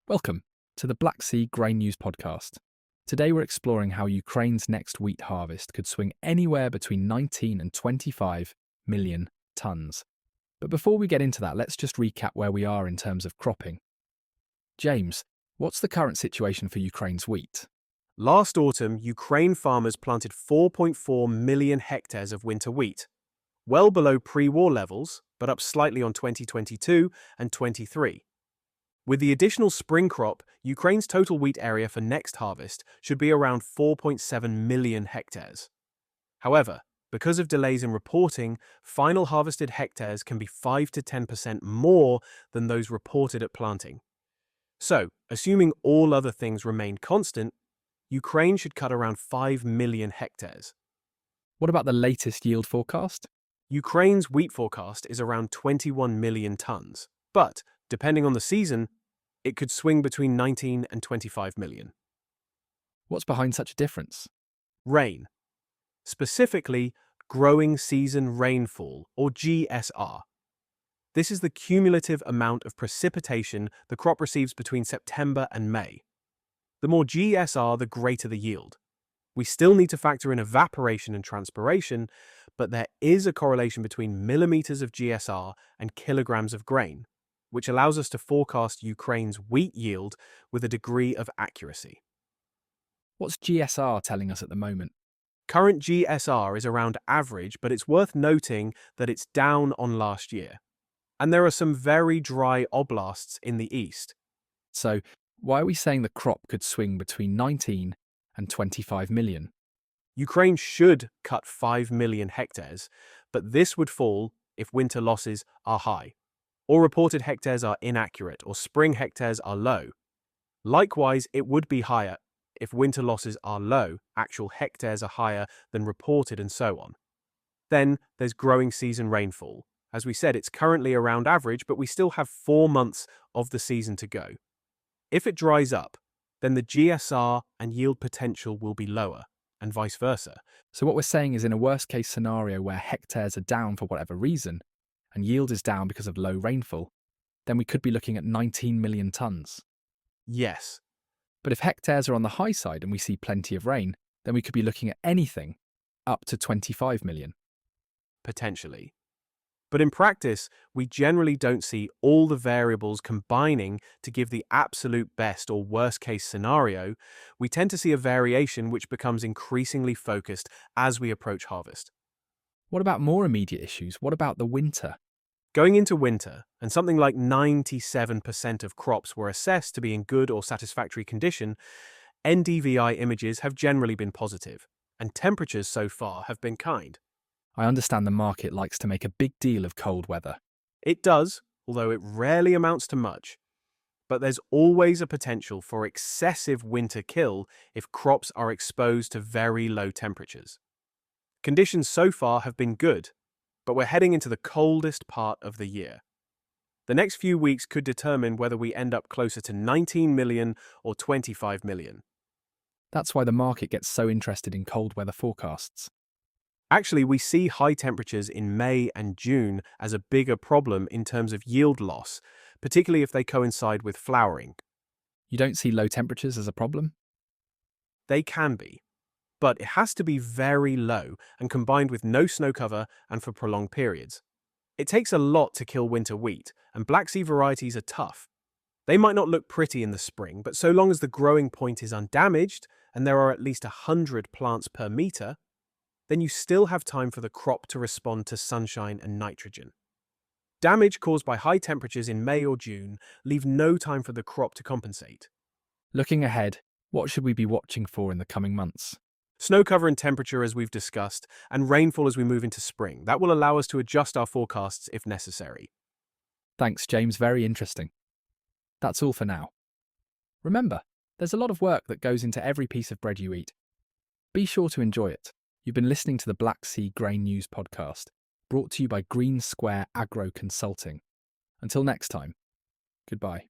Welcome to the Bsgn Grain News podcast. Today we're exploring how Ukraine's next wheat harvest could swing anywhere between 19 and 25 million tonnes. But before we get into that, let's just recap where we are in terms of cropping. James, what's the current situation for Ukraine's wheat? Last autumn, Ukraine farmers planted 4.4 million hectares of winter wheat, well below pre-war levels, but up slightly on 2022 and 23. With the additional spring crop, Ukraine's total wheat area for next harvest should be around 4.7 million hectares. However, because of delays in reporting, final harvested hectares can be 5 to 10% more than those reported at planting. So, assuming all other things remain constant, Ukraine should cut around 5 million hectares. What about the latest yield forecast? Ukraine's wheat forecast is around 21 million tonnes, but, depending on the season, it could swing between 19 and 25 million. What's behind such a difference? Rain. Specifically, growing season rainfall, or GSR. This is the cumulative amount of precipitation the crop receives between September and May. The more GSR, the greater the yield. We still need to factor in evaporation and transpiration, but there is a correlation between millimeters of GSR and kilograms of grain, which allows us to forecast Ukraine's wheat yield with a degree of accuracy. What's GSR telling us at the moment? Current GSR is around average, but it's worth noting that it's down on last year. And there are some very dry oblasts in the east. So, why are we saying the crop could swing between 19 and 25 million? Ukraine should cut 5 million hectares, but this would fall if winter losses are high, or reported hectares are inaccurate, or spring hectares are low. Likewise, it would be higher if winter losses are low, actual hectares are higher than reported, and so on. Then there's growing season rainfall. As we said, it's currently around average, but we still have 4 months of the season to go. If it dries up, then the GSR and yield potential will be lower, and vice versa. So what we're saying is, in a worst-case scenario where hectares are down for whatever reason, and yield is down because of low rainfall, then we could be looking at 19 million tonnes. Yes. But if hectares are on the high side and we see plenty of rain, then we could be looking at anything up to 25 million. Potentially. But in practice, we generally don't see all the variables combining to give the absolute best or worst case scenario. We tend to see a variation which becomes increasingly focused as we approach harvest. What about more immediate issues? What about the winter? Going into winter, and something like 97% of crops were assessed to be in good or satisfactory condition, NDVI images have generally been positive, and temperatures so far have been kind. I understand the market likes to make a big deal of cold weather. It does, although it rarely amounts to much. But there's always a potential for excessive winter kill if crops are exposed to very low temperatures. Conditions so far have been good, but we're heading into the coldest part of the year. The next few weeks could determine whether we end up closer to 19 million or 25 million. That's why the market gets so interested in cold weather forecasts. Actually, we see high temperatures in May and June as a bigger problem in terms of yield loss, particularly if they coincide with flowering. You don't see low temperatures as a problem? They can be, but it has to be very low and combined with no snow cover and for prolonged periods. It takes a lot to kill winter wheat, and Black Sea varieties are tough. They might not look pretty in the spring, but so long as the growing point is undamaged and there are at least 100 plants per meter, then you still have time for the crop to respond to sunshine and nitrogen. Damage caused by high temperatures in May or June leave no time for the crop to compensate. Looking ahead, what should we be watching for in the coming months? Snow cover and temperature, as we've discussed, and rainfall as we move into spring. That will allow us to adjust our forecasts if necessary. Thanks, James. Very interesting. That's all for now. Remember, there's a lot of work that goes into every piece of bread you eat. Be sure to enjoy it. You've been listening to the Bsgn Grain News podcast, brought to you by Green Square Agro Consulting. Until next time, goodbye.